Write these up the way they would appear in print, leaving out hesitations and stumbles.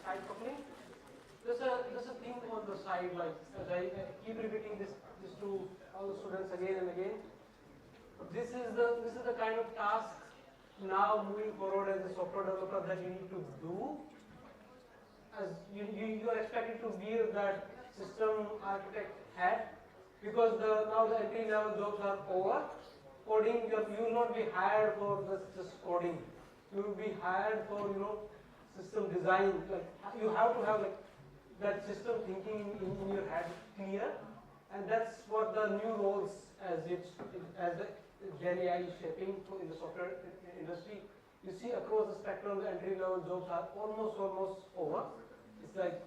side coupling. There's a thing on the side, like as I keep repeating this to all the students again and again. This is the kind of task now moving forward as a software developer that you need to do. As you are expected to wear that system architect hat, because now the entry level jobs are over. Coding, you will not be hired for just coding. You will be hired for system design. Like you have to have like that system thinking in your head clear, and that's what the new roles as the Gen AI is shaping in the software industry. You see across the spectrum, the entry level jobs are almost over. It's like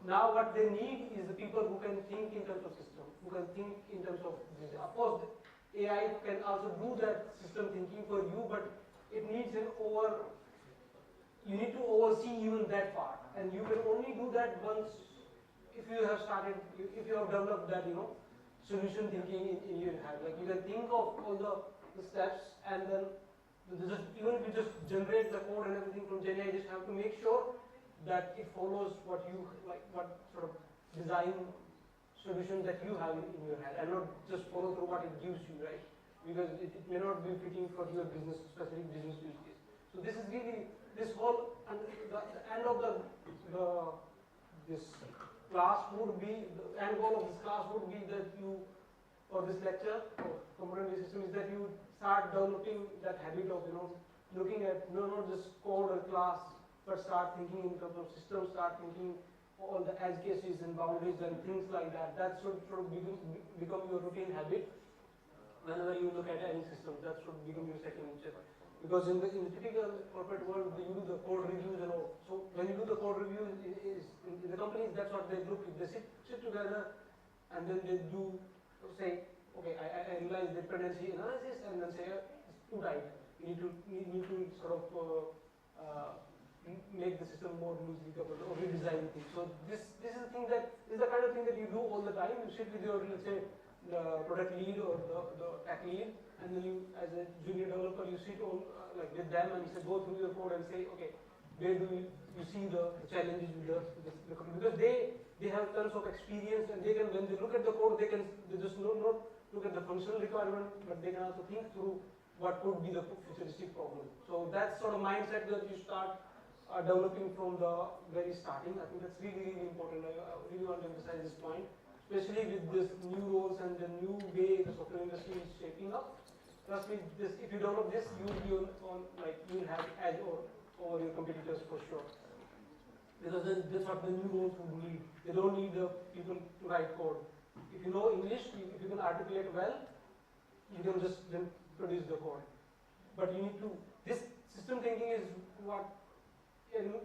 now what they need is the people who can think in terms of system, who can think in terms of design. Of course, AI can also do that system thinking for you, but it needs you need to oversee even that part, and you can only do that once if you have developed that solution thinking in your head. Like you can think of all the steps, and then even if you just generate the code and everything from Gen AI, you just have to make sure that it follows what sort of design solution that you have in your head, and not just follow through what it gives you, right? Because it may not be fitting for your specific business use case. So this is really this whole, and the end of this class would be, the end goal of this class would be that you, or this lecture or component-based system, is that you start developing that habit of looking at not just code or class, but start thinking in terms of systems, start thinking all the edge cases and boundaries and things like that. That should sort of become your routine habit whenever you look at any system. That should become your second nature. Because in the typical corporate world, you do the code reviews and all. So when you do the code reviews, in the companies, that's what they look. They sit together, and then they do say, okay, I realize the dependency analysis, and then say it's too tight. You need to sort of make the system more loosely coupled or redesign things. So this is the thing is the kind of thing that you do all the time. You sit with your, let's say, the product lead or the tech lead, and then you, as a junior developer, you sit on like with them and you say, go through your code and say, okay, where do you see the challenges with the code? Because they have tons of experience, and they can, when they look at the code, they just not look at the functional requirement, but they can also think through what could be the futuristic problem. So that's sort of mindset that you start developing from the very starting. I think that's really important. I really want to emphasize this point, especially with this new roles and the new way the software industry is shaping up. Trust me, if you develop this, you will be you'll have edge over your competitors for sure. Because that's what the new roles would need. They don't need the people to write code. If you know English, if you can articulate well, you can just then produce the code. But you need to, this system thinking is what,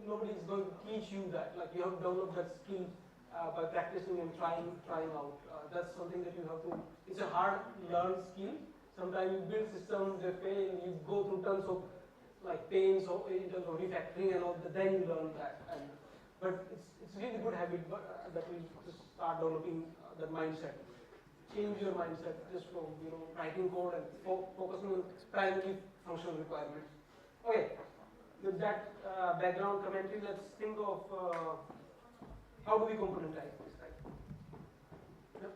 nobody is going to teach you that. Like you have to develop that skill by practicing and trying out. That's something that you have to, it's a hard learned skill. Sometimes you build systems, they fail, you go through tons of like pains in terms of refactoring and all that, then you learn that. But it's really good habit that we just start developing that mindset. Change your mindset just from writing code and focusing on primarily functional requirements. Okay, with that background commentary, let's think of how do we componentize this, right? Yep.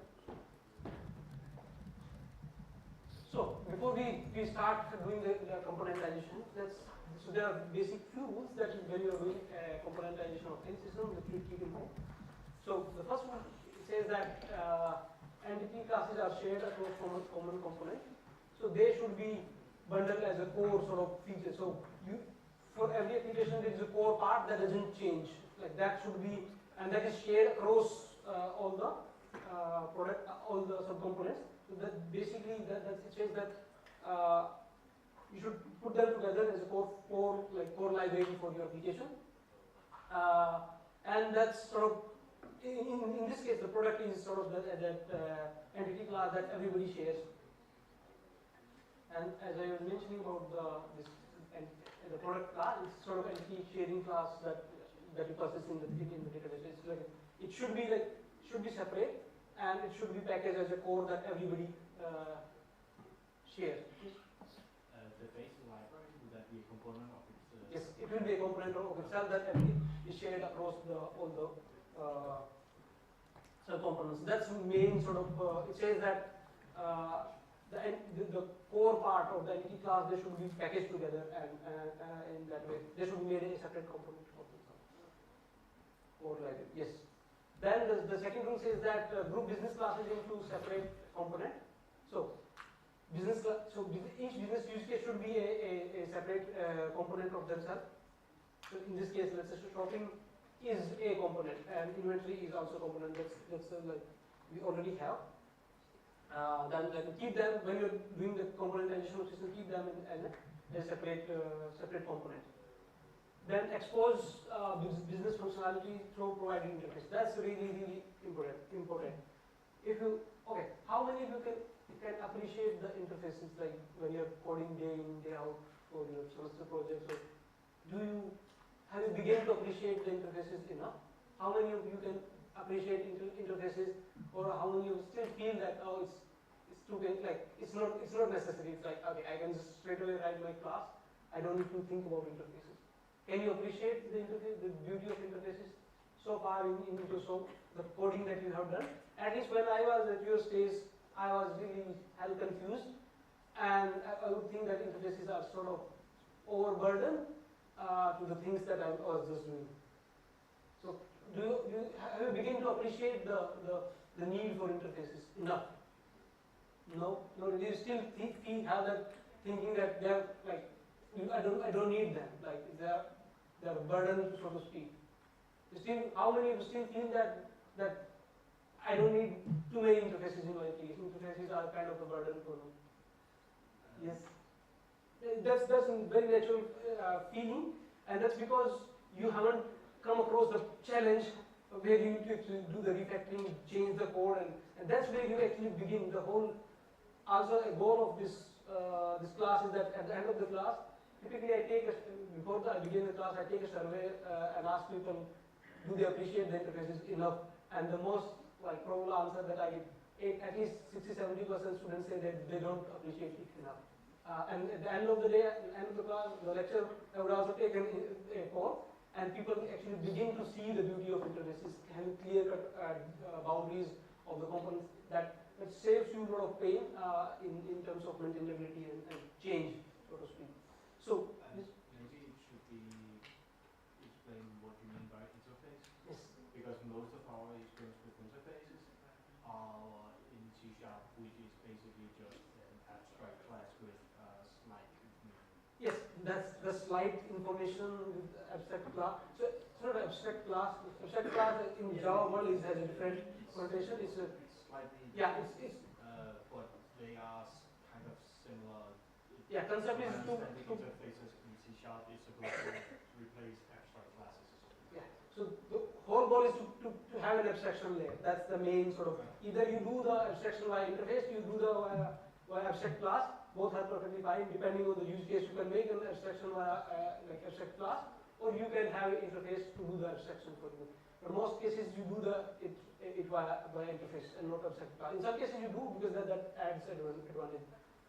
So before we start doing the componentization, so there are basic few rules that when you are doing componentization of any system that you keep in mind. So the first one says that entity classes are shared across common component. So they should be bundled as a core sort of feature. So for every application there is a core part that doesn't change. Like that should be, and that is shared across all the all the subcomponents. So that basically it says that you should put them together as a core library for your application. And that's sort of, in this case, the product is sort of that entity class that everybody shares. And as I was mentioning about the product class, it's sort of entity sharing class that you process in the database. It's like it should be separate, and it should be packaged as a core that everybody shares. The base library, would that be a component of its yes, it will be a component of itself that is shared across all the subcomponents. That's the main sort of, it says that the core part of the entity class, they should be packaged together, and in that way, they should be made a separate component of themselves. Or like it. Yes. Then the second rule says that group business classes into separate component. So each business use case should be a separate component of themselves. So in this case, let's say shopping is a component and inventory is also a component. That's like we already have. Then keep them when you're doing the componentization of system. Keep them in a separate component. Then expose business functionality through providing interface. That's really important. If you how many of you can appreciate the interfaces, like when you're coding day in day out for your semester projects? Or have you begun to appreciate the interfaces enough? How many of you can appreciate interfaces, or how many of you still feel that it's too like it's not necessary? It's like, okay, I can just straight away write my class. I don't need to think about interfaces. Can you appreciate the interface, the beauty of interfaces so far into the coding that you have done? At least when I was at your stage, I was really hell confused, and I would think that interfaces are sort of overburdened to the things that I was just doing. So have you begun to appreciate the need for interfaces enough? No, you still have that thinking that they're like, I don't need them, like they're a burden, so to speak. How many of you still feel that I don't need too many interfaces in my case? Interfaces are kind of a burden for me. Yes, that's a very natural feeling, and that's because you haven't come across the challenge where you need to actually do the refactoring, change the code, and that's where you actually begin the whole. Also, a goal of this class is that at the end of the class, typically before I begin the class, I take a survey and ask people, do they appreciate the interfaces enough? And the most probable answer that I get, at least 60–70% students say that they don't appreciate it enough. And at the end of the day, at the end of the class, the lecture, I would also take a poll, and people actually begin to see the beauty of interfaces, having clear-cut boundaries of the components that saves you a lot of pain in terms of maintainability and change, so to speak. So maybe it should be explain what you mean by interface. Yes. Because most of our experience with interfaces are in C#, which is basically just an abstract class with slight information. Yes, that's the slight information with abstract class. So it's not an abstract class. Abstract class in Java world has a different connotation. It's slightly different. but they are kind of similar. Yeah, concept is to interfaces in C# is supposed to replace abstract classes. Yeah. So the whole goal is to have an abstraction layer. That's the main sort of. Either you do the abstraction via interface, you do the via abstract class. Both are perfectly fine. Depending on the use case, you can make an abstraction via like abstract class, or you can have an interface to do the abstraction for you. But most cases, you do it via interface and not abstract class. In some cases, you do because that adds advantage.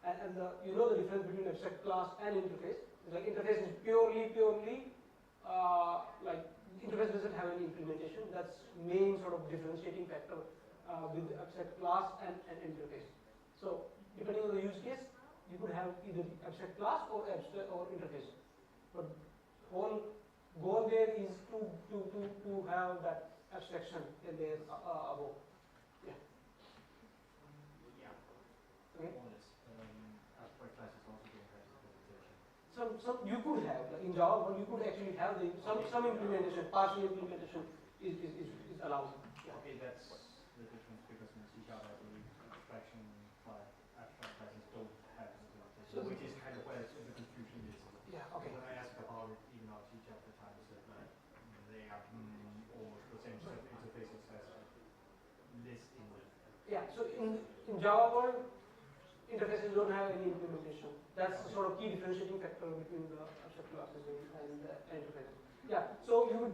And you know the difference between abstract class and interface. It's like interface is purely like interface doesn't have any implementation. That's main sort of differentiating factor with abstract class and interface. So depending on the use case, you could have either abstract class or interface. But whole goal there is to have that abstraction in there above. Yeah. Yeah. Okay. Abstract classes also don't have implementation. Some you could have like in Java, but you could actually have some implementation, partial implementation is allowed. Yeah. Okay, that's the difference because in C# I believe abstract classes don't have implementation, So which is kind of where the confusion is. Yeah. Okay. When I ask about it, even our teacher at the time said that they have almost the same set of interfaces as list in the. Yeah. So in Java world, interfaces don't have any implementation. That's the sort of key differentiating factor between the abstract classes and interfaces. Yeah. So you would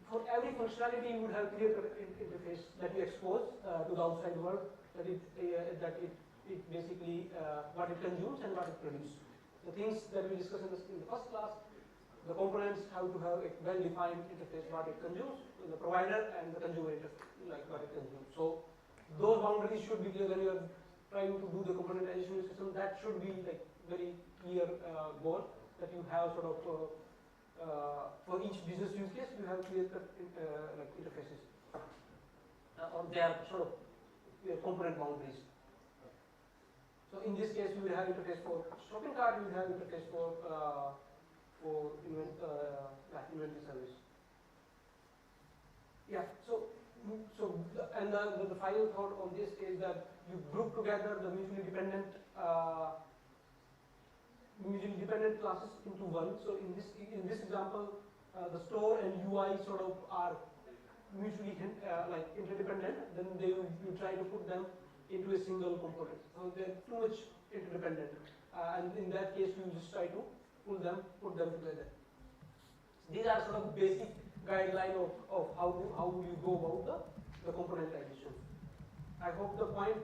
for every functionality you would have clear interface that you expose to the outside world, that it basically what it consumes and what it produces. The things that we discussed in the first class, the components have to have a well-defined interface what it consumes, the provider and the consumer interface, like what it consumes. So those boundaries should be clear when you are trying to do the componentization system. That should be like very clear goal that you have sort of for each business use case you have clear like interfaces or they are sort of component boundaries. So in this case, you will have interface for shopping cart, you will have interface for inventory service. Yeah. And the final thought on this is that you group together the mutually dependent classes into one. So in this example, the store and UI sort of are mutually like interdependent. Then you try to put them into a single component. So they're too much interdependent, and in that case, you just try to put them together. These are sort of basic guideline of how will you go about the componentization. I hope the point.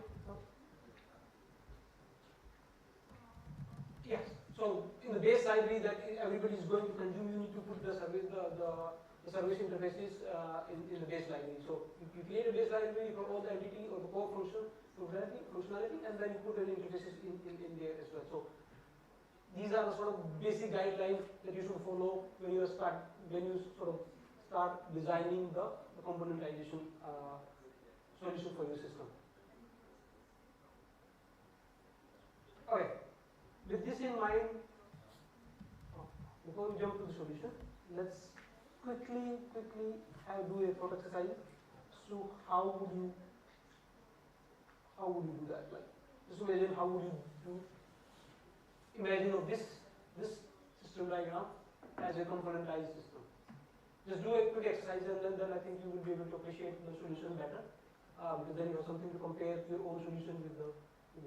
Yes. So in the base library that everybody is going to consume, you need to put the service service interfaces in the base library. So you create a base library for all the entity or the core functionality, and then you put the interfaces in there as well. So these are the sort of basic guidelines that you should follow when you start designing the componentization solution for your system. Okay. With this in mind, before we jump to the solution, let's quickly do a thought exercise. So how would you do that? Like, just imagine how would you do. Imagine this system diagram as a componentized system. Just do a quick exercise, and then I think you will be able to appreciate the solution better, because then you have something to compare your own solution with the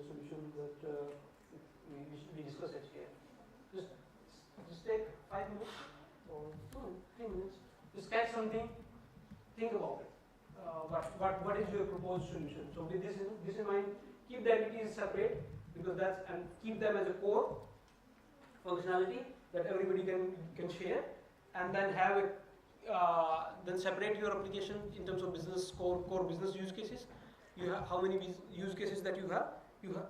solution that we discussed here. Just take 5 minutes or 3 minutes. Just sketch something. Think about it. What is your proposed solution? So with this in mind, keep the entities separate, because and keep them as a core functionality that everybody can share, and then have it then separate your application in terms of business core business use cases. You have how many use cases that you have.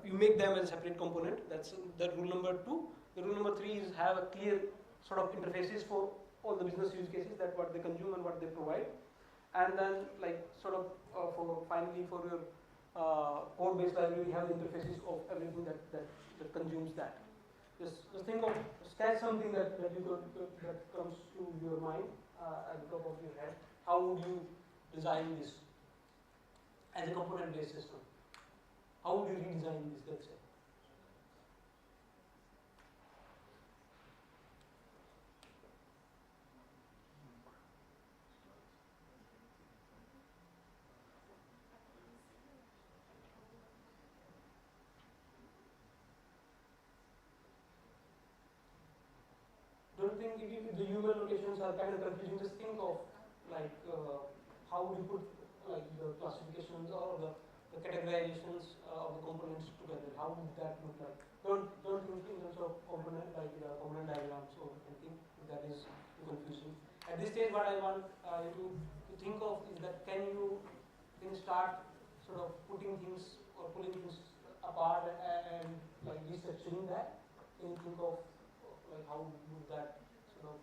You make them as a separate component. That's rule number 2. The rule number 3 is have a clear sort of interfaces for all the business use cases, that what they consume and what they provide. And then like sort of finally for your core based library, you have the interfaces of everything that consumes that. Just think of sketch something that comes to your mind at the top of your head. How would you design this as a component based system? How would you redesign this, let's say? Don't think if the human locations are kind of confusing. Just think of like how would you put like the classifications or the categorizations of the components together. How would that look like? Don't think in terms of component component diagrams or anything that is too confusing. At this stage, what I want you to think of is that can you start sort of putting things or pulling things apart and like restructuring that. Can you think of like how would that sort of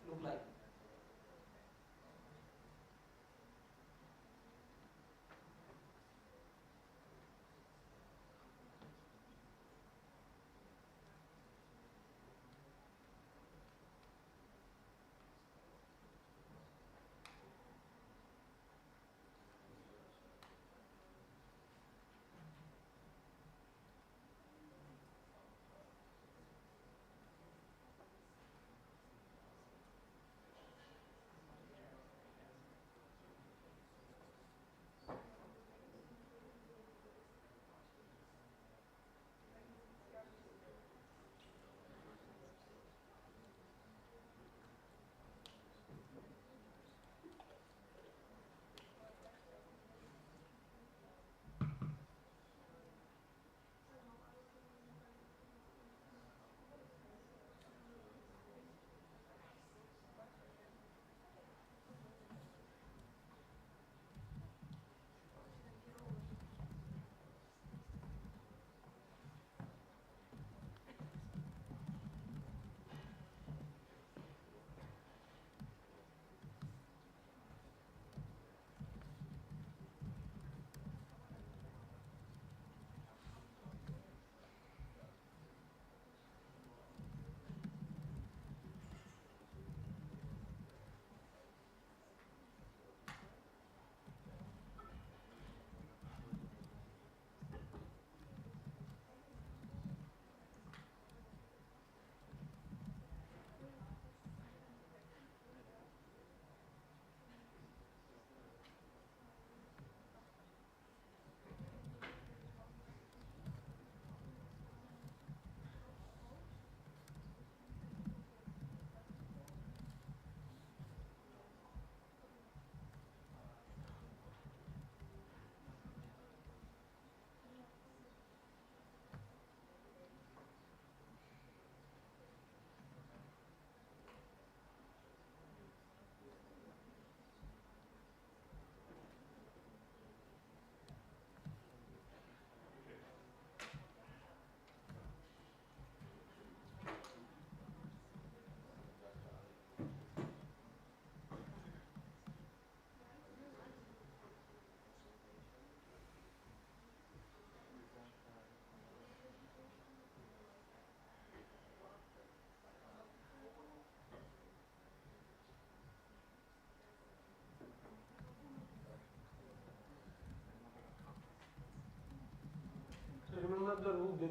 look like?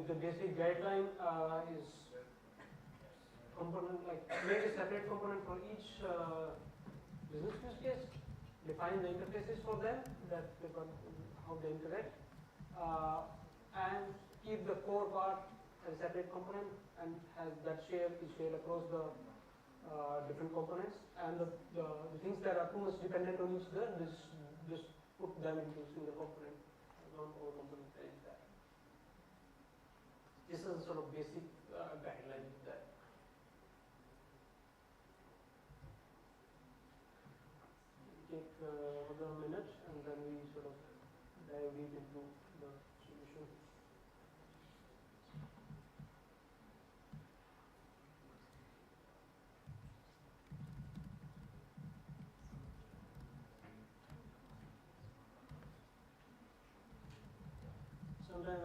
the basic guideline is component, like make a separate component for each business use case, define the interfaces for them, that how they interact, and keep the core part as a separate component and has that is shared across the different components, and the things that are too much dependent on each other, just put them into a single component, don't over-componentize that. This is a sort of basic guideline that. Take another minute and then we sort of dive deep into the solution. Sometimes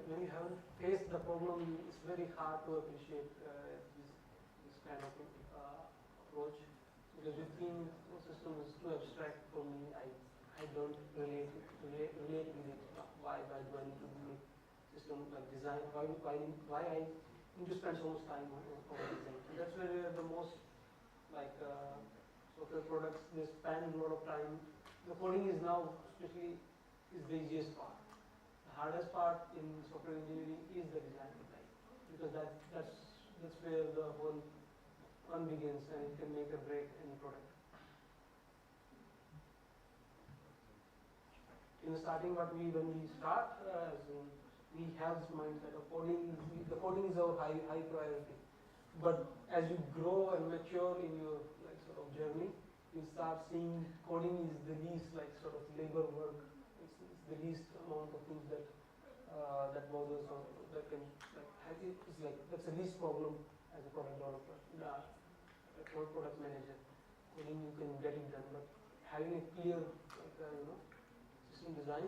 when you haven't faced the problem, it's very hard to appreciate this kind of approach, because you think the system is too abstract for me. I don't relate with it. Why do I need to make system like design? Why I need to spend so much time on design? And that's where the most like software products, they spend a lot of time. The coding is now especially is the easiest part. The hardest part in software engineering is the design part, because that's where the whole fun begins, and it can make or break any product. In the starting, when we start, we have this mindset of coding. The coding is our high priority. But as you grow and mature in your like sort of journey, you start seeing coding is the least like sort of labor work. It's the least amount of things that that bothers or that can like it's like that's the least problem as a product developer, a product manager. Coding you can get it done, but having a clear like system design,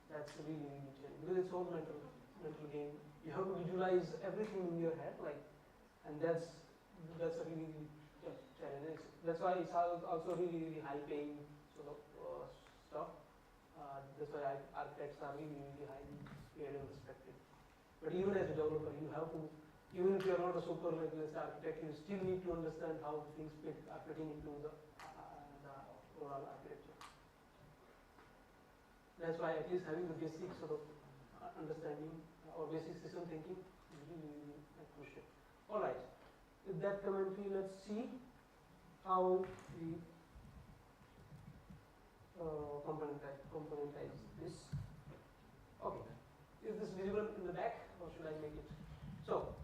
that's really challenging, because it's all mental game. You have to visualize everything in your head, like, and that's a really challenge. That's why it's also really high paying sort of stuff. That's why architects are really highly paid and respected. But even as a developer, you have to, even if you're not a super rigorous architect, you still need to understand how things are fitting into the overall architecture. That's why at least having the basic sort of understanding or basic system thinking is really crucial. All right. With that commentary, let's see how we componentize this. Okay. Is this visible in the back, or should I make it? So,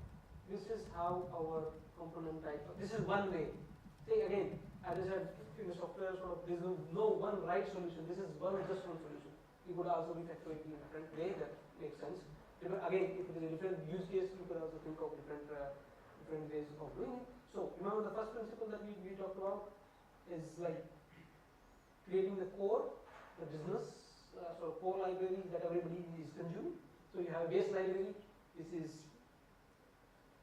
this is how our componentize. This is one way. See again, as I said, in the software, sort of, there is no one right solution. This is just one solution. You could also refactor it in a different way. That makes sense. Again, if it is a different use case, you could also think of different ways of doing it. So remember, the first principle that we talked about is like creating the core, the business, so core library that everybody is consuming. So you have a base library. This is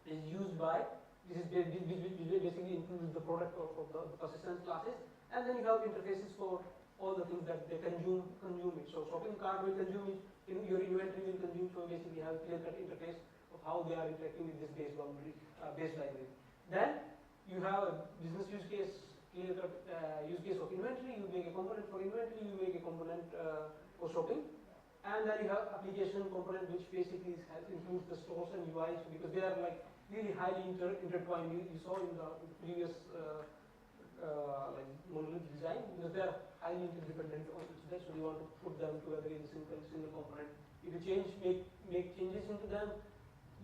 used by, this basically includes the product of the persistence classes, and then you have interfaces for all the things that they consume it. So shopping cart will consume it, your inventory will consume, so basically you have a clear-cut interface of how they are interacting with this base library. Then you have a business use case, clear-cut use case of inventory. You make a component for inventory, you make a component for shopping, and then you have application component, which basically includes the stores and UIs, because they are like really highly intertwined. You saw in the previous like monolith design, because they are highly interdependent on each other, so you want to put them together in a single component. If you make changes into them,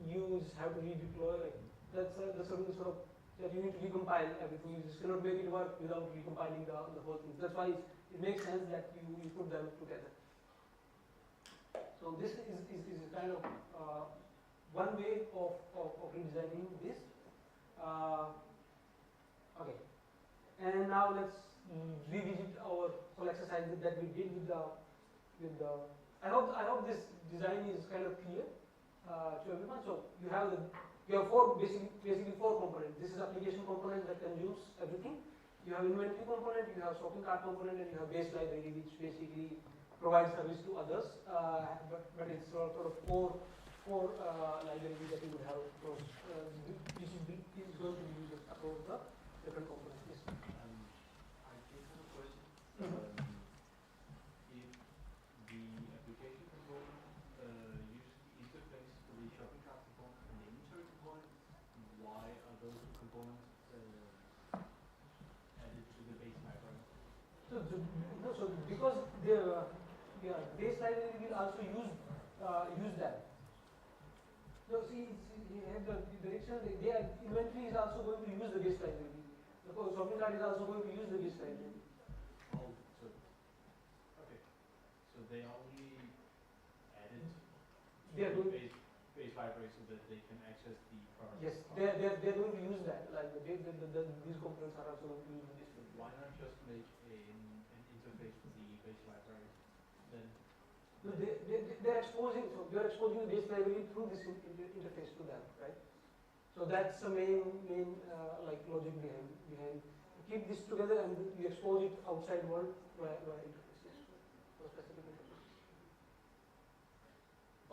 you just have to redeploy. Like that's sort of that you need to recompile everything. You just cannot make it work without recompiling the whole thing. That's why it makes sense that you put them together. So this is kind of one way of redesigning this. Okay. And now let's revisit our whole exercise that we did with the. I hope this design is kind of clear to everyone. So you have basically four components. This is application component that consumes everything. You have inventory component, you have shopping cart component, and you have base library, which basically provide service to others, but it's sort of core library that you would have across, which is going to be used across the different components. Yes. I just have a question. Mhm. If the application component uses the interface for the shopping cart component and the inventory component, why are those two components added to the base library? So because the base library will also use that. So see, you have the direction. Their inventory is also going to use the base library. The shopping cart is also going to use the base library. Oh, so okay. So they only added to They are the going. base library so that they can access the product. Yes, they're going to use that. Like these components are also going to use this. Why not just make an interface for the base library? Then No, they're exposing. So you're exposing the base library through this interface to them, right? So that's the main like logic behind. Keep this together and you expose it outside world via interfaces for specific interface.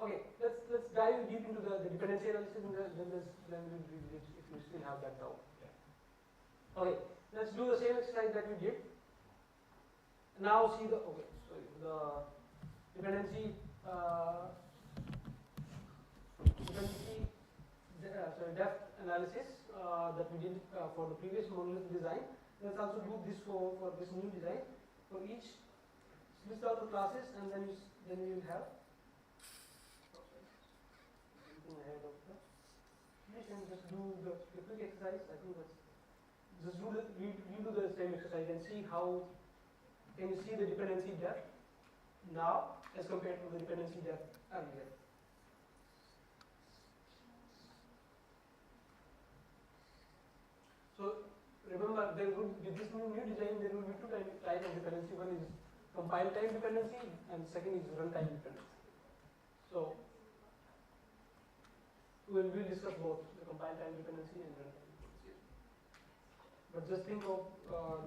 Okay, let's dive deep into the dependency analysis and then we'll read it if you still have that doubt. yeah. Okay, let's do the same exercise that we did. Now see the dependency depth analysis that we did for the previous monolith design. Let's also do this for this new design. For each, list out the classes and then you will have. Ahead of the finish and just do the quick exercise. I think that's just redo the same exercise and see how can you see the dependency depth now as compared to the dependency depth earlier. So remember, with this new design there will be two types of dependency. One is compile time dependency and second is runtime dependency. So we'll discuss both the compile time dependency and runtime dependency. But just think of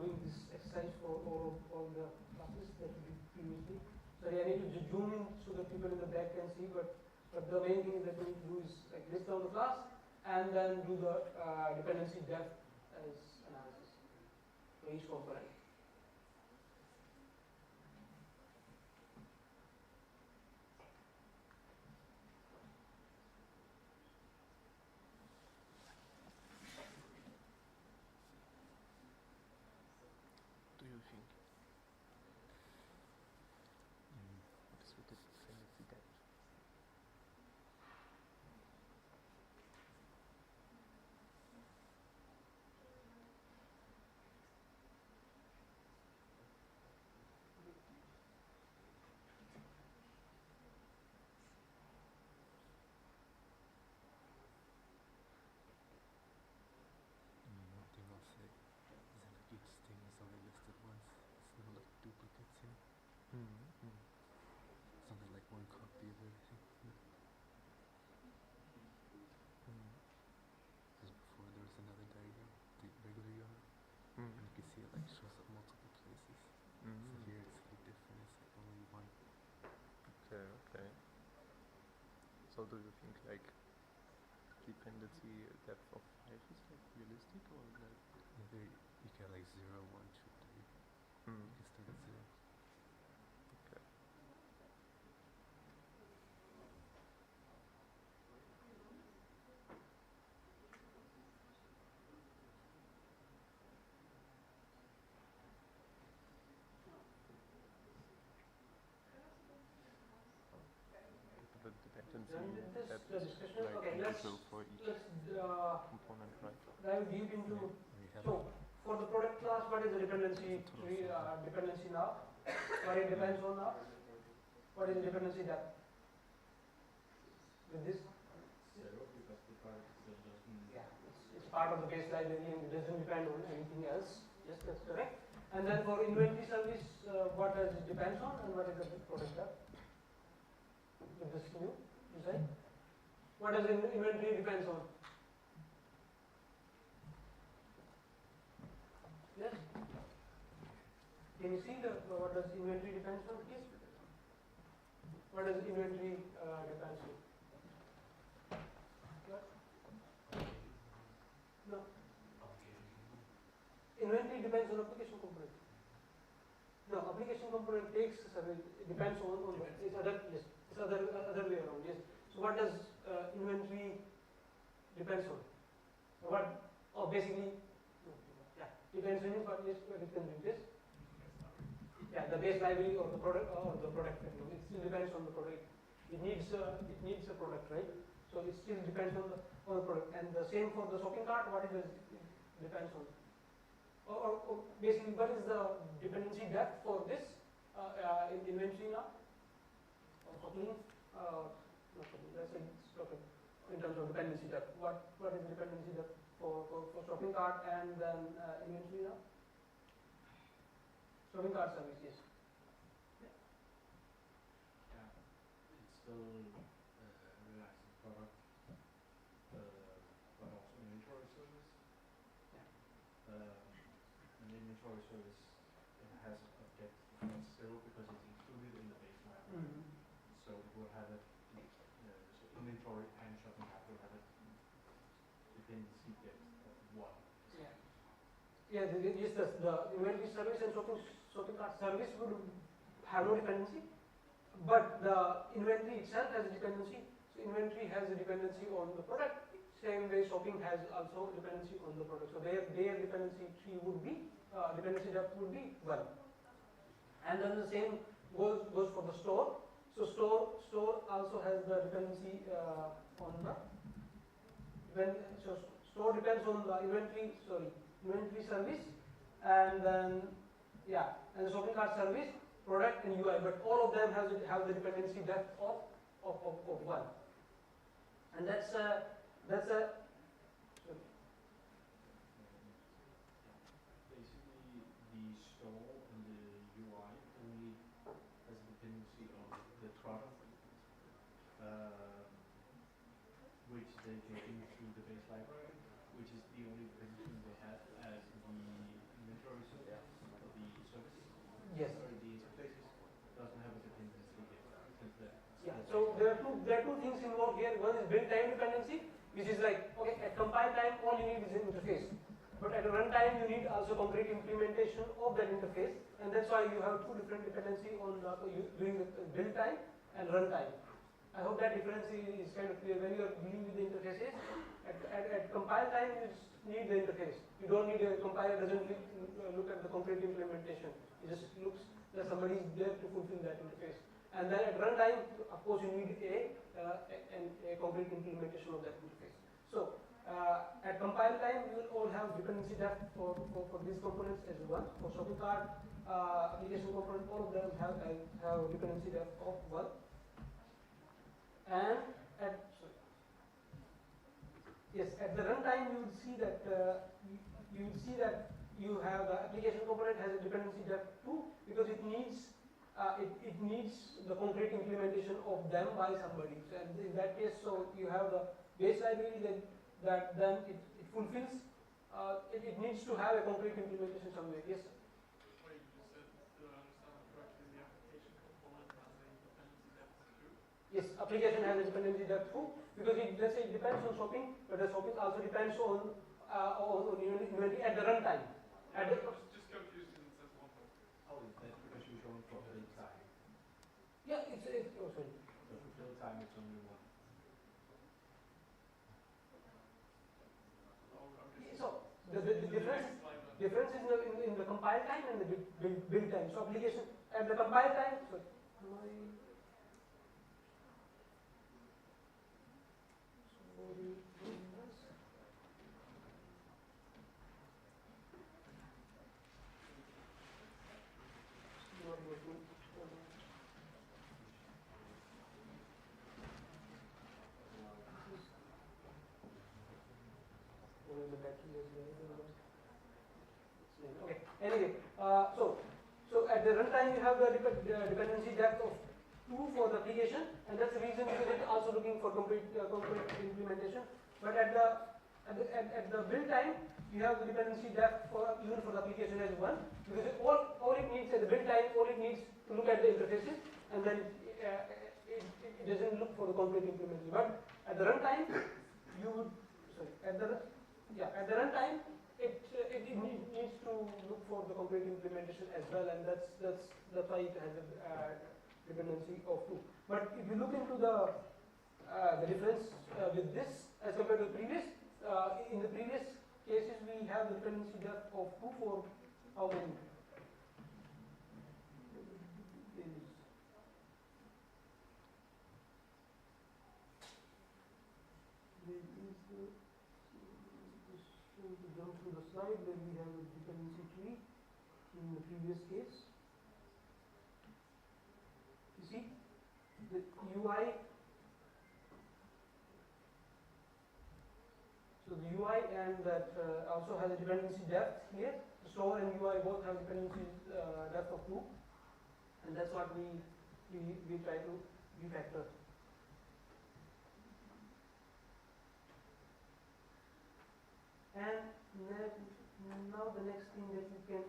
doing this exercise for all the classes that we did previously. Sorry, I need to zoom in so that people in the back can see, but the main thing that we need to do is like list down the class and then do the dependency depth as analysis for each component. Do you think what is with the dependency depth? One thing I'll say is that like each thing is only listed once. It's not like duplicates here. It's only like one copy of everything. Because before there was another diagram, the regular YAML, and you can see it like shows up multiple places. So here it's like different. It's like only one. Okay. So do you think like dependency depth of 5 is like realistic or like? Yeah, there you get like 0, 1, 2, 3. You can start at 0. Okay. The dependency Done with this depth the is discussion. like Okay, let's individual for each component, right? dive deep into. We have So for the product class, what is the dependency dependency now? What it depends on now? What is the dependency depth? With this, Zero, because the product still doesn't. yeah, it's part of the base library and it doesn't depend on anything else. Yes, that's correct. And then for inventory service, what does it depends on and what is the product depth? With this new design, what does inventory depends on? Yes. Can you see what does inventory depends on? Yes. What does inventory depends on? What? No. Inventory depends on application component. No, application component takes service. It depends on it's other yes. It's other way around. Yes. So what does inventory depends on? What? Oh, basically, yeah, depends on what is what it can do this. Yeah, the base library or the product catalog. It still depends on the product. It needs a product, right? So it still depends on the product. And the same for the shopping cart. What it depends on. Or basically, what is the dependency depth for this in inventory now? Or shopping? Not shopping. Let's say shopping in terms of dependency depth. What is dependency depth for shopping cart and then inventory now? Shopping cart service, yes. Yeah, it's still relaxing product, but also inventory service. An inventory service has object still because it's included in the base library. So it will have so inventory and shopping cart will have a dependency depth of 1. Yeah. Yeah, yes, the inventory service and shopping cart service would have no dependency, but the inventory itself has a dependency. So inventory has a dependency on the product. Same way shopping has also dependency on the product. So their dependency tree would be dependency depth would be 1. And then the same goes for the store. So store also has the dependency on the store depends on the inventory service, and then yeah, and the shopping cart service, product and UI, but all of them have the dependency depth of 1. And that's a Basically, the store and the UI only has a dependency on the product, which they get into the base library, which is the only dependency they have as the inventory service or the service. yes. Sorry, the interfaces doesn't have a dependency yet. Since that. Yeah. So there are two things involved here. One is build time dependency, which is like, okay, at compile time all you need is an interface, but at runtime you need also concrete implementation of that interface, and that's why you have two different dependency on doing the build time and runtime. I hope that difference is kind of clear. When you are dealing with the interfaces, at compile time you just need the interface. You don't need a compiler doesn't look at the concrete implementation. It just looks that somebody is there to fulfill that interface. And then at runtime, of course, you need a concrete implementation of that interface. So at compile time, you will all have dependency depth for these components as well. For shopping cart, application component, all of them have dependency depth of 1. And at the runtime, you will see that you have the application component has a dependency depth 2 because it needs the concrete implementation of them by somebody. So in that case, so you have the base library that then it fulfills. It needs to have a concrete implementation somewhere. Yes. Sir? Wait, you said, do I understand correctly, the application component has a dependency depth too? Yes, application has a dependency depth too because let's say it depends on shopping, but the shopping also depends on inventory at the runtime. I was just confused because it says 1. Oh, that's because you're showing for build time. Yeah, it's oh, sorry. So for build time, it's only 1. Oh, okay. So the difference is in the compile time and the build time. So application at the compile time. So okay. Anyway, so at the runtime you have the dependency depth of 2 for the application, and that's the reason because it's also looking for complete implementation. But at the build time, you have the dependency depth even for the application as 1 because all it needs at the build time, all it needs to look at the interfaces, and then it doesn't look for the complete implementation. But at the runtime, you would, sorry, at the runtime, it needs to look for the complete implementation as well, and that's why it has a dependency of 2. But if you look into the difference with this as compared to the previous, in the previous cases we have the dependency depth of 2 for how many? Jump through the slide, then we have a dependency tree in the previous case. You see the UI. So the UI and that also has a dependency depth here. The store and UI both have dependency depth of 2, and that's what we try to refactor. And now the next thing that you can,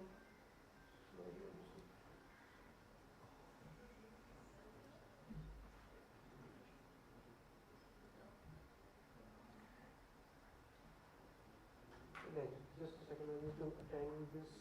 just a second, I need to attend this.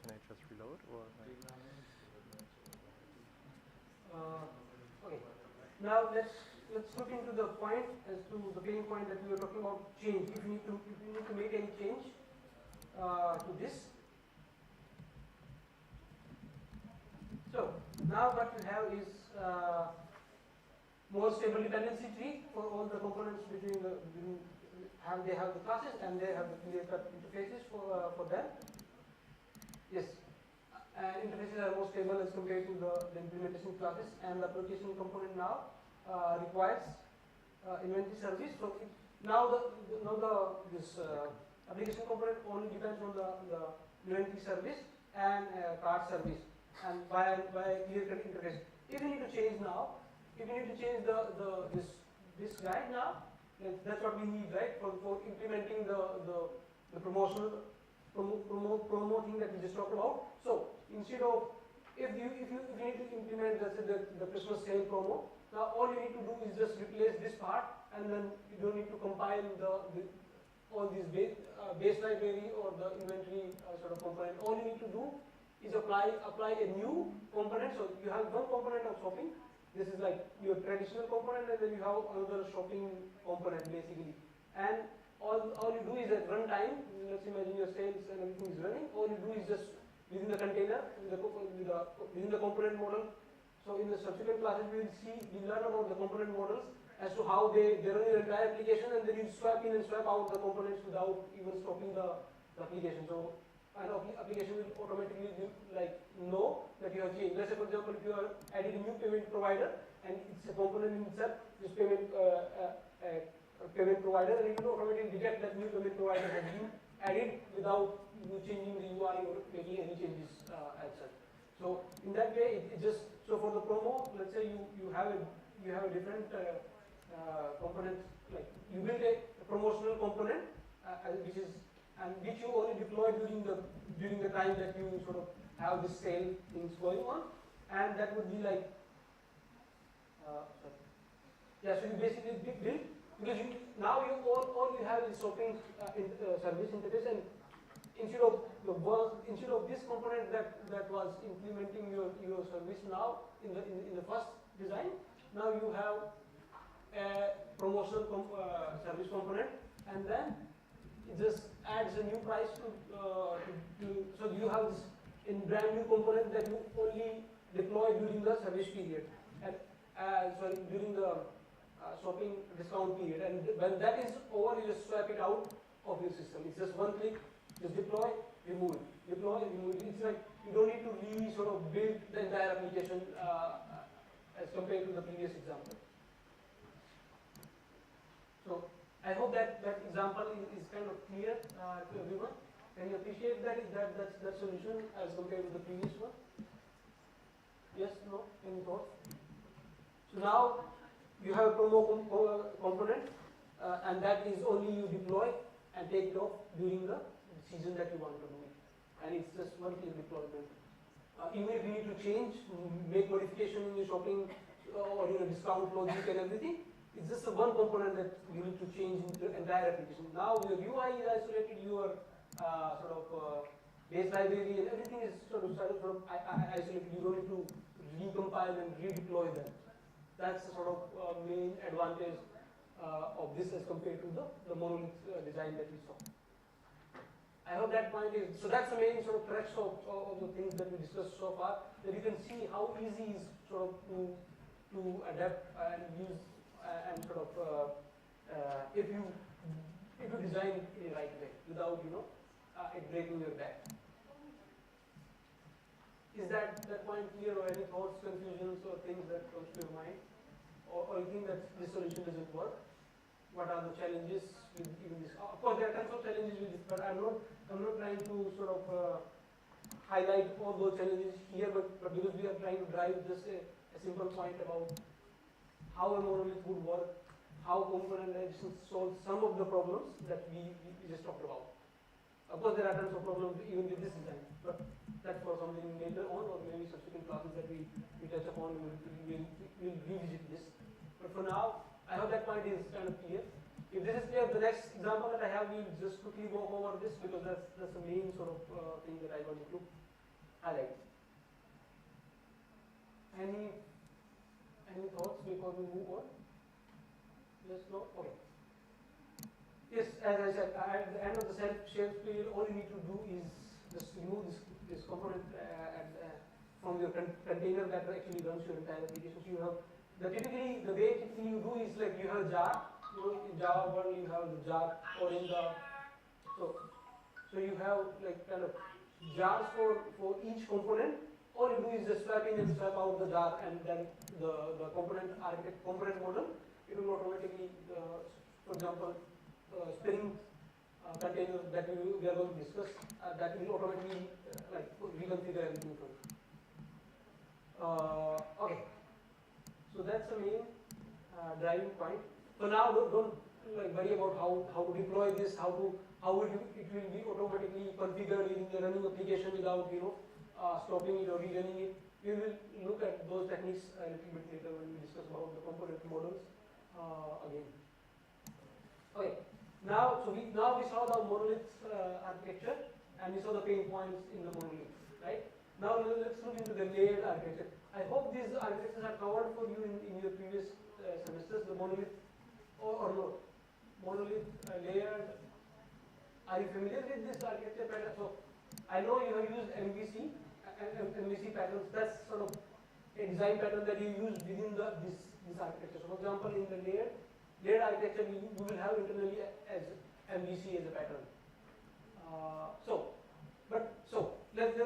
Can I just reload or? Okay. Now let's look into the point as to the pain point that we were talking about change. If you need to make any change to this. So now what we have is more stable dependency tree for all the components between the they have the classes and they have the clear-cut interfaces for them. Yes, interfaces are more stable as compared to the implementation classes, and the application component now requires inventory service. So now this application component only depends on the inventory service and card service, and by clear-cut interface. If you need to change now, if you need to change this guy now, that's what we need, right, for implementing the promotional promo thing that we just talked about. So instead of if you need to implement, let's say, the Christmas sale promo, now all you need to do is just replace this part, and then you don't need to compile all these base library or the inventory sort of component. All you need to do is apply a new component. So you have one component of shopping. This is like your traditional component, and then you have another shopping component basically. And all you do is at runtime, let's imagine your sales and everything is running. All you do is just within the container, within the component model. So in the subsequent classes, we learn about the component models as to how they run your entire application, and then you swap in and swap out the components without even stopping the application. So an application will automatically know that you have changed. Let's say, for example, if you are adding a new payment provider and it's a component in itself, this payment provider, and it will automatically detect that new payment provider has been added without you changing the UI or making any changes as such. So in that way, it just, so for the promo, let's say you have a different component, like you build a promotional component which you only deploy during the time that you sort of have the sale things going on. and that would be like, sorry. Yeah, so you basically build, because now you all you have is shopping service interface, and instead of this component that was implementing your service now in the first design, now you have a promotional service component, and then it just adds a new price to so you have this in brand new component that you only deploy during the service period, and sorry, during the shopping discount period, and when that is over, you just swap it out of your system. It's just one click, just deploy, remove it, deploy, remove it. It's like you don't need to really sort of build the entire application as compared to the previous example. So I hope that example is kind of clear to everyone. Can you appreciate that solution as compared to the previous one? Yes, no, any thoughts? So now you have a promo component, and that is only you deploy and take it off during the season that you want to do it, and it's just one click deployment. Even if you need to change, make modification in your shopping or your discount logic and everything, it's just one component that you need to change in the entire application. Now your UI is isolated, your base library and everything is sort of isolated. You don't need to recompile and redeploy them. That's the sort of main advantage of this as compared to the monolith design that we saw. I hope that point is, so that's the main sort of crux of the things that we discussed so far, that you can see how easy it is sort of to adapt and use and sort of if you design it in the right way without it breaking your back. Is that point clear, or any thoughts, confusions, or things that comes to your mind, or you think that this solution doesn't work? What are the challenges with even this? Of course, there are tons of challenges with this, but I'm not trying to sort of highlight all those challenges here, but because we are trying to drive just a simple point about how a monolith would work, how componentization solves some of the problems that we just talked about. Of course, there are tons of problems even with this design, but that's for something later on, or maybe subsequent classes that we touch upon. We'll revisit this. But for now, I hope that point is kind of clear. If this is clear, the next example that I have, we'll just quickly walk over this, because that's the main sort of thing that I want to highlight. Any thoughts before we move on? Yes, no? Okay. Yes, as I said, at the end of the shelf period, all you need to do is just remove this component from your container that actually runs your entire application. So you have the way typically you do is like you have a jar. In Java world you have the jar, or in the so you have like kind of jars for each component. All you do is just swap in and swap out the jar, and then the component model, it will automatically, for example, Spring container that we are going to discuss, that will automatically reconfigure everything for you. Okay, so that's the main driving point. So now don't worry about how to deploy this, how it will be automatically configured in the running application without stopping it or rerunning it. We will look at those techniques a little bit later when we discuss about the component models again. Okay. Now we saw the monolith architecture, and we saw the pain points in the monolith, right? Now let's look into the layered architecture. I hope these architectures are covered for you in your previous semesters. The monolith or no, monolith layered. Are you familiar with this architecture pattern? So I know you have used MVC patterns. That's sort of a design pattern that you use within this architecture. So for example, in the layered architecture, we will have internally as MVC as a pattern. Let's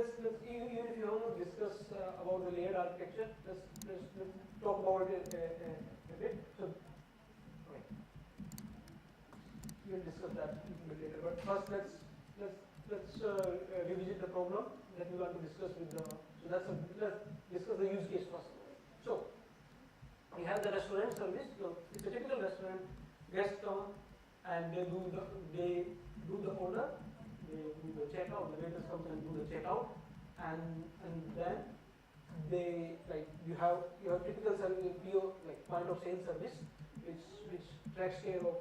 even if you have not discussed about the layered architecture, let's talk about it a bit. So okay, we'll discuss that a little bit later. But first, let's revisit the problem that we want to discuss with the. So let's discuss the use case first. So we have the restaurant service. So it's a typical restaurant. Guests come and they do the order. They do the checkout. The waiters comes and do the checkout, and then they like you have typical service PO like point of sale service, which tracks care of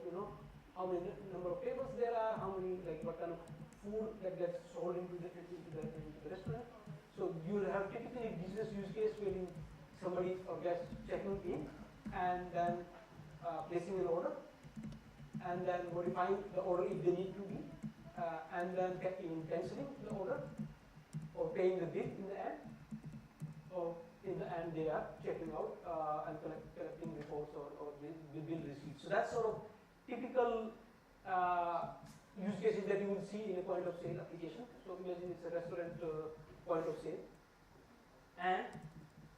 how many number of tables there are, how many like what kind of food that gets sold into the restaurant. So you will have typically business use case where somebody or guest checking in and then placing an order and then modifying the order if they need to be, and then even cancelling the order or paying the bill in the end, or in the end they are checking out and collecting reports or bill receipts. So that's sort of typical use cases that you will see in a point of sale application. So imagine it's a restaurant point of sale, and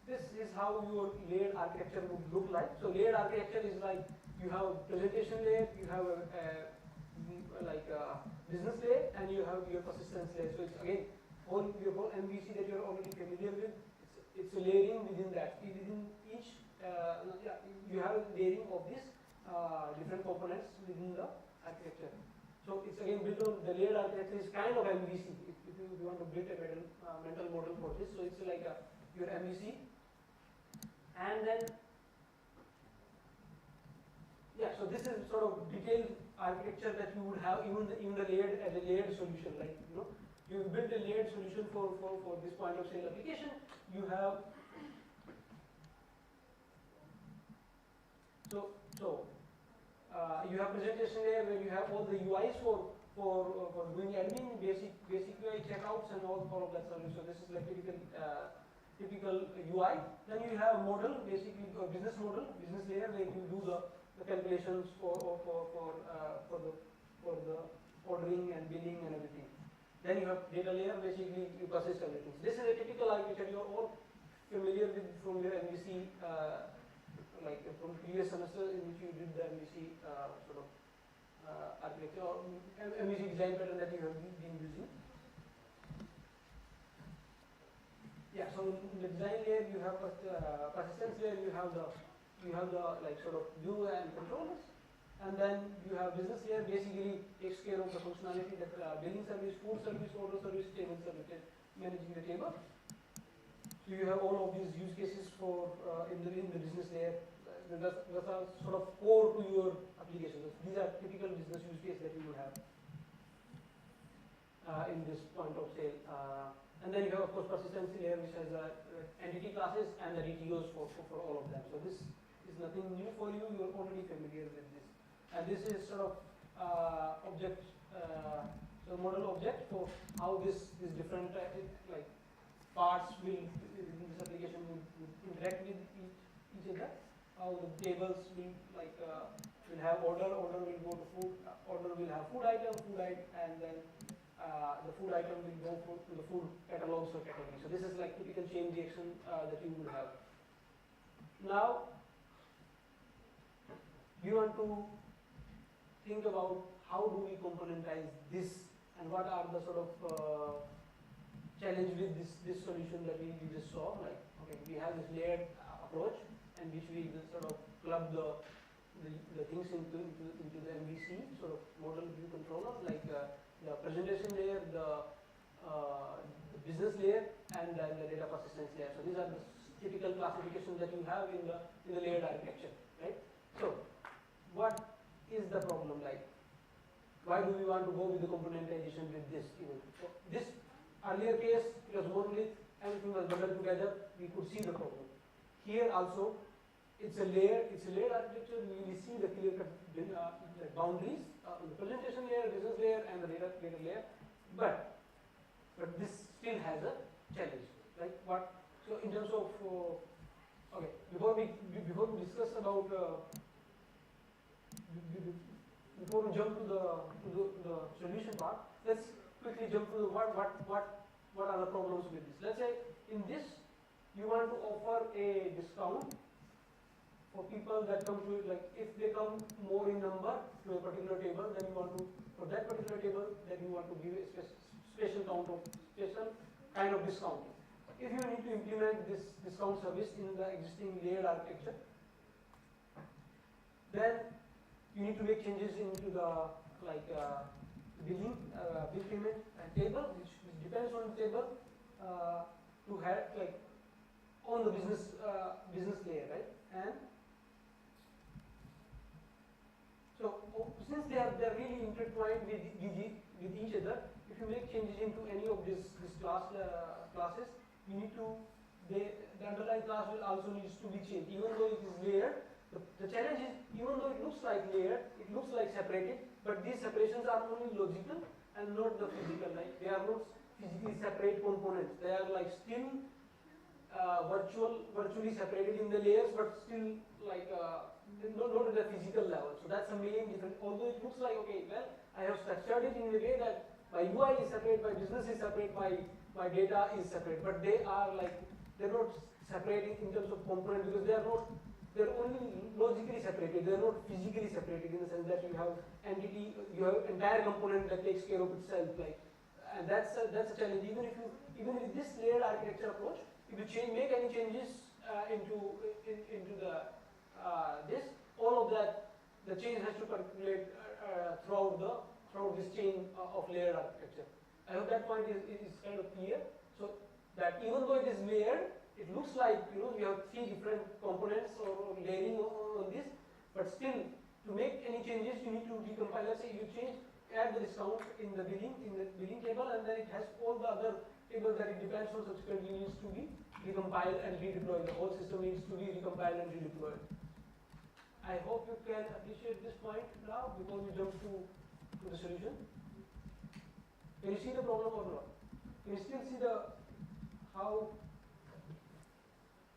this is how your layered architecture would look like. So layered architecture is like you have a presentation layer, you have a business layer, and you have your persistence layer. So it's again your whole MVC that you're already familiar with. It's a layering within that. Within each, you have a layering of these different components within the architecture. So it's again built on the layered architecture is kind of MVC. If you want to build a mental model for this, so it's like your MVC, and then so this is sort of detailed architecture that you would have even the layered as a layered solution. Like you build a layered solution for this point of sale application. You have you have presentation layer where you have all the UIs for doing admin, basic UI checkouts and all of that service. So this is like typical UI. Then you have model, basically a business model, business layer where you do the calculations for the ordering and billing and everything. Then you have data layer, basically you persist everything. This is a typical architecture you are all familiar with from your MVC, like from previous semester in which you did the MVC architecture or MVC design pattern that you have been using. Yeah, so in the design layer you have persistence layer, you have the like sort of view and controllers, and then you have business layer, basically takes care of the functionality that billing service, food service, order service, table service, managing the table. So you have all of these use cases for in the business layer. Those are sort of core to your application. These are typical business use cases that you will have in this point of sale. And then you have, of course, persistence layer, which has entity classes and the DTOs for all of them. So this is nothing new for you. You're already familiar with this. And this is sort of object, so model object for how this different like parts will in this application will interact with each other. How the tables will like will have order will go to food, order will have food item, and then the food item will go to the food catalogs or category. So this is like typical chain reaction that you will have. Now you want to think about how do we componentize this and what are the sort of challenge with this solution that we just saw. Like, okay, we have this layered approach and which we just sort of club the things into the MVC sort of model view controller, like the presentation layer, the business layer, and then the data persistence layer. So these are the typical classifications that you have in the layered architecture, right? So what is the problem like? Why do we want to go with the componentization with this even? So this earlier case, it was monolith, everything was bundled together, we could see the problem. Here also, it's a layered architecture, we see the clear cut boundaries on the presentation layer, business layer, and the data layer, but this still has a challenge, right? So in terms of, okay, before we discuss about before we jump to the solution part, let's quickly jump to what are the problems with this. Let's say in this you want to offer a discount for people that come to it, like if they come more in number to a particular table, then you want to, for that particular table, then you want to give a special kind of discount. If you need to implement this discount service in the existing layered architecture, then you need to make changes into the billing, bill payment and table, which depends on the table to have like on the business layer, right? And so since they are really intertwined with each other, if you make changes into any of these classes, you need to the underlying class will also needs to be changed, even though it is layered. The challenge is, even though it looks like layered, it looks like separated, but these separations are only logical and not the physical. Like they are not physically separate components. They are like still virtually separated in the layers, but still like not at the physical level. So that's the main difference. Although it looks like, okay, well, I have structured it in a way that my UI is separate, my business is separate, my data is separate, but they are like, they're not separated in terms of component because they are not, they're only logically separated. They're not physically separated in the sense that you have entity, you have entire component that takes care of itself. Like, and that's a challenge. Even with this layered architecture approach, if you make any changes into the this, all of that, the change has to percolate throughout this chain of layered architecture. I hope that point is kind of clear. So that even though it is layered, it looks like you have three different components or layering on this, but still to make any changes you need to decompile. Let's say you add the discount in the billing table, and then it has all the other tables that it depends on subsequently needs to be recompiled and redeployed. The whole system needs to be recompiled and redeployed. I hope you can appreciate this point now before we jump to the solution. Can you see the problem or not? Can you still see how?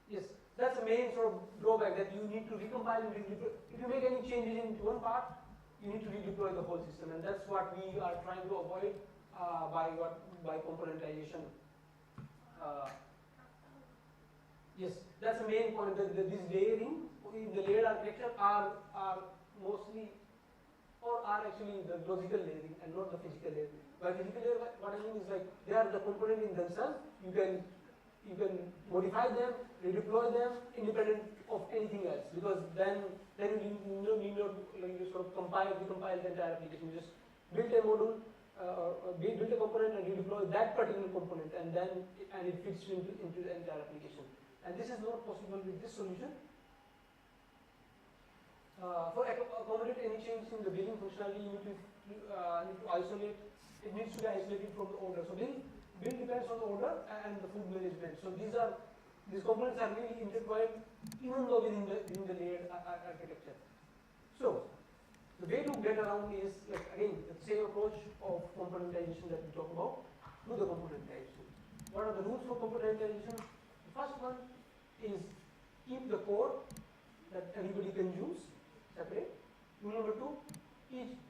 Yes, that's the main sort of drawback, that you need to recompile and redeploy. If you make any changes in one part, you need to redeploy the whole system, and that's what we are trying to avoid by componentization. Yes, that's the main point, that this layering in the layered architecture are mostly, or are actually the logical layering and not the physical layering. By physical layer, what I mean is like they are the component in themselves. You can modify them, redeploy them independent of anything else, because then you need not like you sort of decompile the entire application. You just build a module, build a component and redeploy that particular component, and it fits into the entire application. And this is not possible with this solution. For accommodate any changes in the billing functionality, you need to isolate. It needs to be isolated from the order. So bill depends on the order and the food management. So these components are really intertwined, even though within the layered architecture. So the way to get around is, like, again, the same approach of componentization that we talk about. Do the componentization. What are the rules for componentization? The first one is keep the core that everybody can use separate. Rule number two, each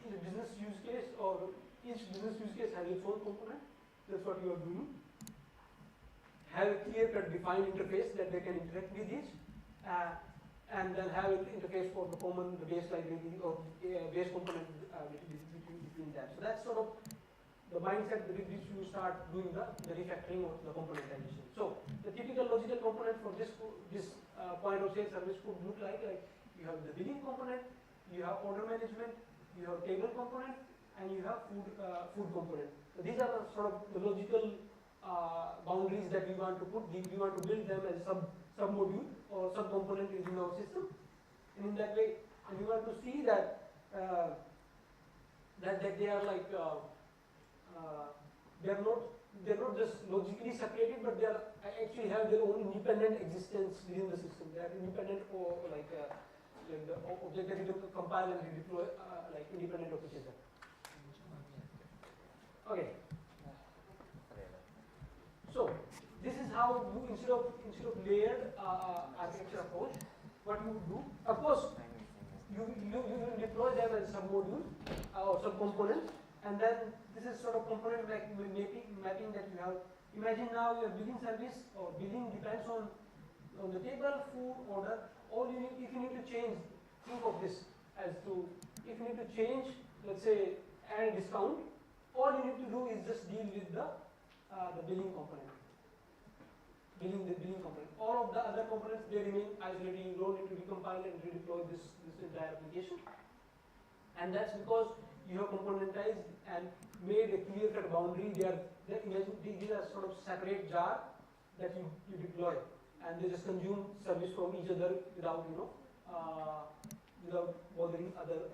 business use case has its own component. That's what you are doing. Have a clear-cut defined interface that they can interact with each, and then have an interface for the base library or base component between them. So that's sort of the mindset with which you start doing the refactoring or the componentization. So the typical logical component for this point of sale service could look like you have the billing component, you have order management, you have table component, and you have food component. So these are the sort of the logical boundaries that we want to put. We want to build them as sub-module or sub-component within our system. And in that way, and we want to see that that they are like they're not just logically separated, but they are actually have their own independent existence within the system. They are independent, or like the object that you compile and redeploy, like independent of each other. Okay. So this is how you, instead of layered architecture approach, what you would do. Of course, you will deploy them as sub-module or sub-components, and then this is sort of component like mapping that you have. Imagine now your billing service or billing depends on the table, food, order. All you need, if you need to change, think of this as to, if you need to change, let's say, add a discount, all you need to do is just deal with the billing component. The billing component. All of the other components, they remain isolated. You don't need to recompile and redeploy this entire application. And that's because you have componentized and made a clear-cut boundary. These are sort of separate jar that you deploy. and they just consume service from each other without, without bothering other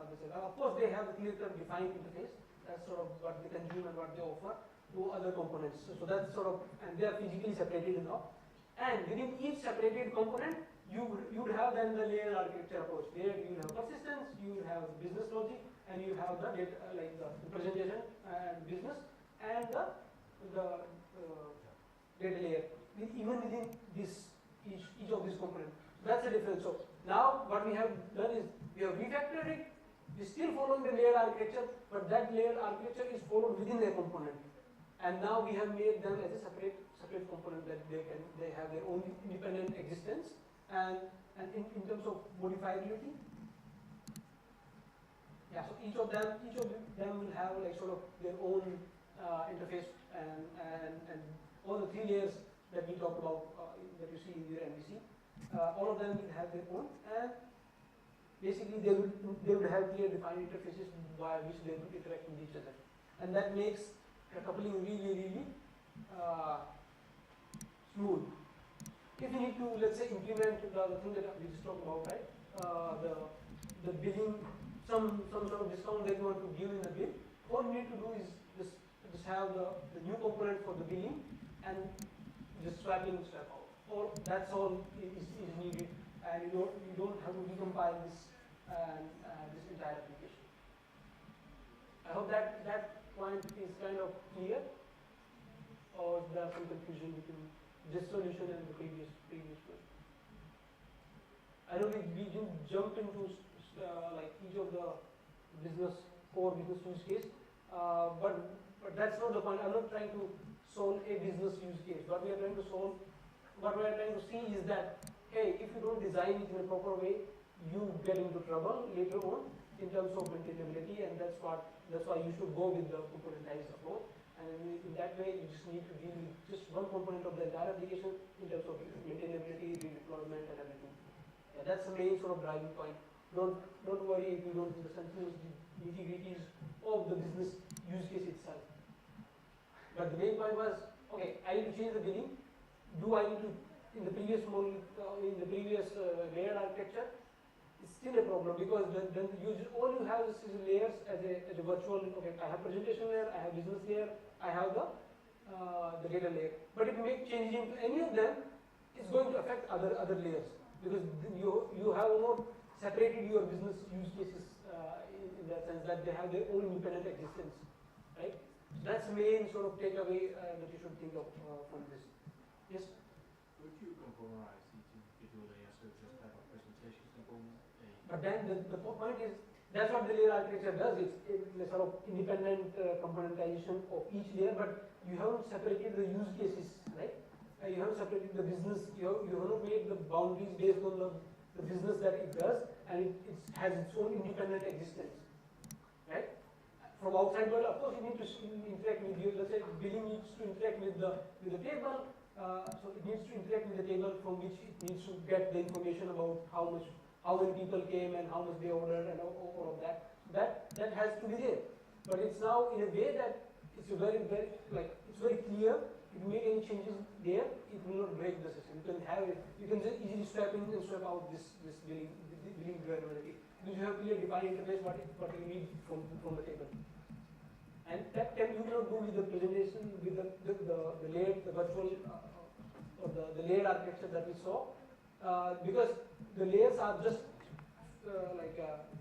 others. Of course, they have a clear-cut defined interface. That's sort of what they consume and what they offer to other components. So that's sort of, and they are physically separated now. And within each separated component, you would have then the layer architecture approach. There you have persistence, you have business logic, and you have the data, like the presentation and business, and the data layer. Even within this each of these components, that's the difference. So now what we have done is we have refactored it. We still following the layer architecture, but that layer architecture is followed within their component. And now we have made them as a separate component that they have their own independent existence, and in terms of modifiability. Yeah, so each of them will have like sort of their own interface, and all the three layers that we talked about that you see in your MVC, all of them will have their own, and basically they would have clear defined interfaces by which they will interact with each other, and that makes the coupling really smooth. If you need to, let's say, implement the thing that we just talked about, right? The billing, some sort of discount that you want to give in the bill, all you need to do is just have the new component for the billing and just swap in, swap out. Or that's all is needed, and you don't have to recompile this this entire application. I hope that point is kind of clear, or there's some confusion between this solution and the previous one. I know we didn't jump into like each of the core business use case, but that's not the point. I'm not trying to solve a business use case. What we are trying to see is that, hey, if you don't design it in a proper way, you get into trouble later on in terms of maintainability, and that's why you should go with the componentized approach. And in that way, you just need to deal with just one component of the entire application in terms of maintainability, redeployment, and everything. Yeah, that's the main sort of driving point. Don't worry if you don't understand the nitty-gritties of the business use case itself. But the main point was, okay, I need to change the billing. Do I need to, in the previous model, in the previous layered architecture, it's still a problem, because then all you have is layers as a virtual. Okay, I have presentation layer, I have business layer, I have the data layer. But if you make changes into any of them, it's going to affect other layers, because you have not separated your business use cases in that sense that they have their own independent existence, right? That's the main sort of takeaway that you should think of from this. Yes. Would you componentize each individual layer, so just have a presentation component? But then the point is, that's what the layer architecture does. It's a sort of independent componentization of each layer, but you haven't separated the use cases, right? You haven't separated the business. You have not made the boundaries based on the business that it does, and it has its own independent existence, right? From outside world, of course, you need to interact with your, let's say, billing needs to interact with the table. So it needs to interact with the table from which it needs to get the information about how many people came and how much they ordered and all of that. That has to be there. But it's now in a way that it's very clear. If you make any changes there, it will not break the system. You can just easily swap in and swap out this billing variability. Because you have clear defined interface what you need from the table. And that can you cannot do with the presentation, with the layered, the virtual, or the layered architecture that we saw, because the layers are just like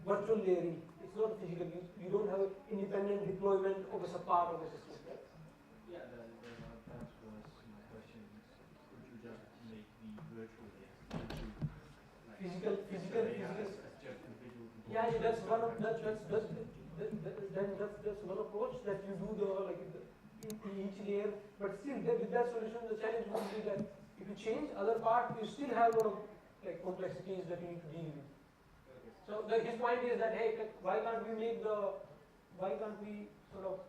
virtual layering. It's not physical. You don't have independent deployment of a part of the system. Right? Yeah, that was my question. Could you just make the virtual layers Physical. just individual components? Yeah, that's one of that's one approach that you do in each layer. But still, with that solution, the challenge would be that if you change other part, you still have a lot of complexities that you need to deal with. So his point is that, hey, why can't we sort of,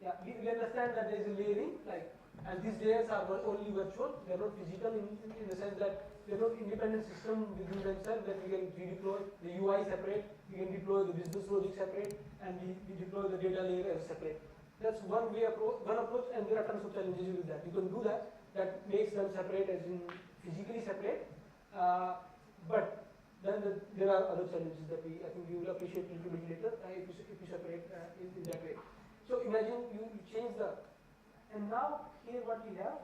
yeah, we understand that there is a layering, and these layers are only virtual. They are not physical in the sense that they are not independent system within themselves that we can redeploy the UI separate, we can deploy the business logic separate, and we deploy the data layer as separate. that's one approach, and there are tons of challenges with that. You can do that. That makes them separate, as in physically separate. But then there are other challenges that I think you will appreciate a little bit later if you separate in that way. So imagine you change and now here what we have,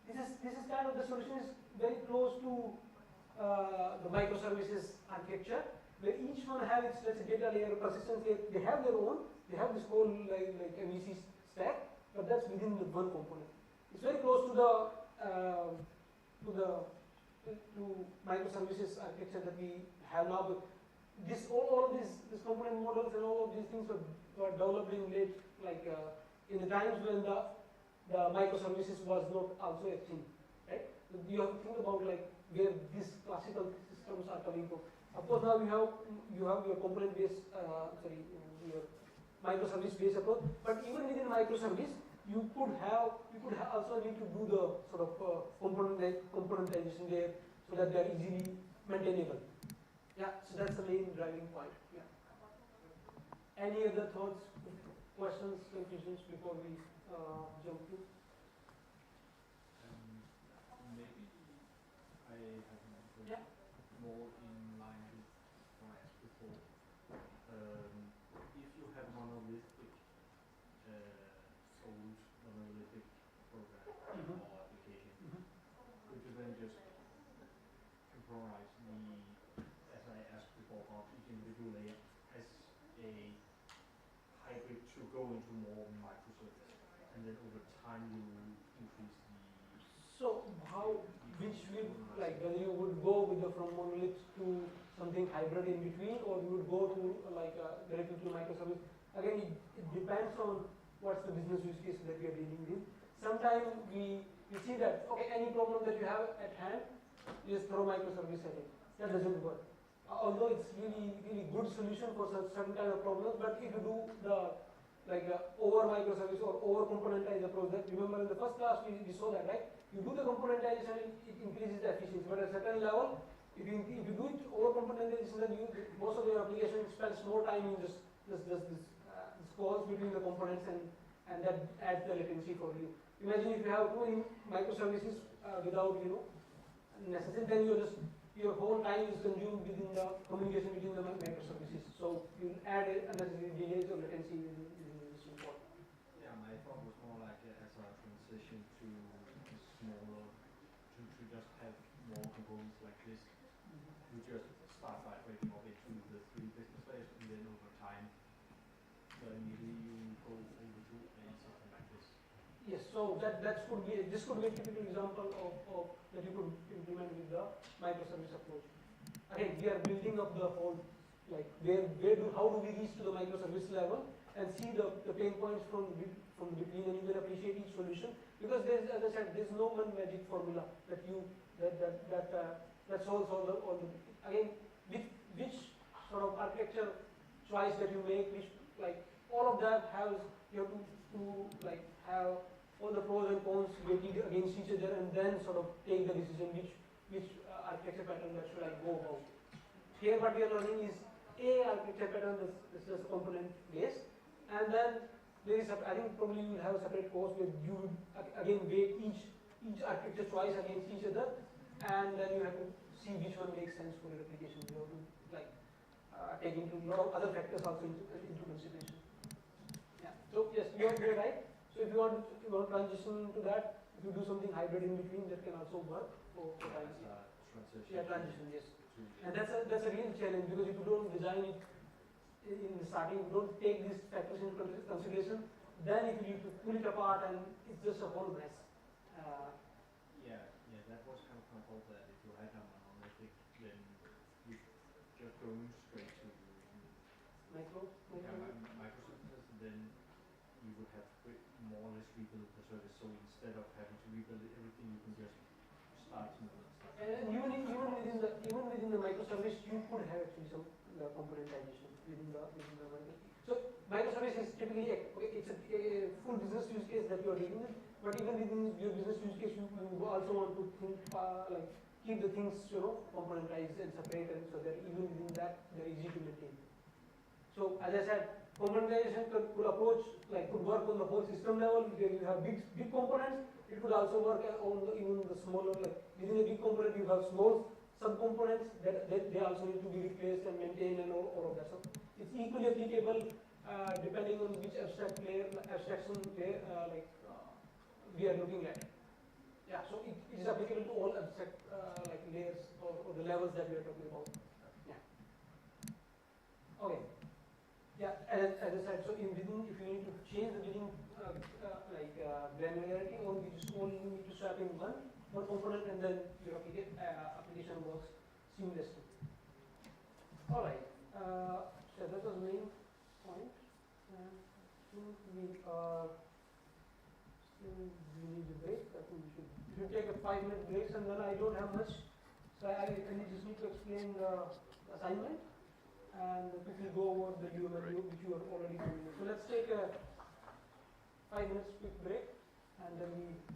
this is kind of the solution is very close to the microservices architecture, where each one have its, let's say, data layer, persistence layer. They have their own. They have this whole like MVC stack, but that's within the one component. It's very close to to microservices architecture that we have now. But all of these component models and all of these things were developed in late, in the times when the microservices was not also a thing, right? So you have to think about like where these classical systems are coming from. Of course, now you have your component based, your microservice based approach. But even within microservice, you could also need to do the sort of componentization there so that they are easily maintainable. Yeah, so that's the main driving point. Yeah. Any other thoughts, questions, conclusions before we jump to? Maybe I have an answer more in line with what I asked before. If you have monolithic old monolithic program or application, could you then just comprise as I asked before, about each individual layer as a hybrid to go into more microservice, and then over time you increase the. So which will, like, whether you would go with from monolith to something hybrid in between, or you would go to directly to microservice. Again, it depends on what's the business use case that we are dealing with. Sometimes we see that, okay, any problem that you have at hand, you just throw microservice at it. That doesn't work. Although it's really good solution for certain kind of problems, but if you do the over microservice or over componentized approach, that remember in the first class we saw that, right? You do the componentization, it increases the efficiency, but at a certain level, if you do it over componentization, then most of your application spends more time in this calls between the components, and that adds the latency for you. Imagine if you have too many microservices without necessity, then your whole time is consumed within the communication between the microservices. So you add unnecessary delays or latency within this report. Yeah, my thought was more like as a transition to smaller, to just have more components like this. You just start by breaking up into the 3 business layers, and then over time, immediately you go over to something like this. Yes, so this could be a typical example of that you could implement with the microservice approach. Again, we are building up the whole, like how do we reach to the microservice level and see the pain points from the between, and you will appreciate each solution, because there's, as I said, there's no one magic formula that solves all the again which sort of architecture choice that you make, which all of that you have to have all the pros and cons weighted against each other, and then sort of take the decision which architecture pattern that should I go about. Here what we are learning is a architecture pattern is just component based, and then there is I think probably you will have a separate course where you would again weight each architecture choice against each other, and then you have to see which one makes sense for your application. You have to take into a lot of other factors also into consideration. Yeah. So yes, you're right. So if you want to transition to that, if you do something hybrid in between, that can also work for times. Transition. Yeah, transition, yes. And that's a real challenge, because if you don't design it in the starting, you don't take these factors into consideration, then if you need to pull it apart, and it's just a whole mess. Yeah, that was kind of my thought, that if you had a monolithic, then you just go straight to microservices, then you would have to more or less rebuild the service. So instead of having to rebuild everything, you can just start small and start. And even within the microservice, you could have actually some componentization within the microservice. So microservice is typically it's a full business use case that you are dealing with. But even within your business use case, you also want to think keep the things componentized and separated, so that even within that they're easy to maintain. So as I said, Componentization could approach, like could work on the whole system level, where you have big components. It could also work on even the smaller, like within a big component you have small subcomponents that they also need to be replaced and maintained and all of that. So it's equally applicable depending on which abstraction layer we are looking at. Yeah, so it is applicable to all abstract like layers or the levels that we are talking about. Yeah. Okay. Yeah, as I said, so in within, if you need to change the within granularity, or you just only need to swap in one component, and then your application works seamlessly. All right. So that was main point. We are still we need a break. I think we should take a 5-minute break, and then I don't have much. So I just need to explain the assignment and quickly go over the UML which you are already doing. So let's take a 5 minutes quick break, and then we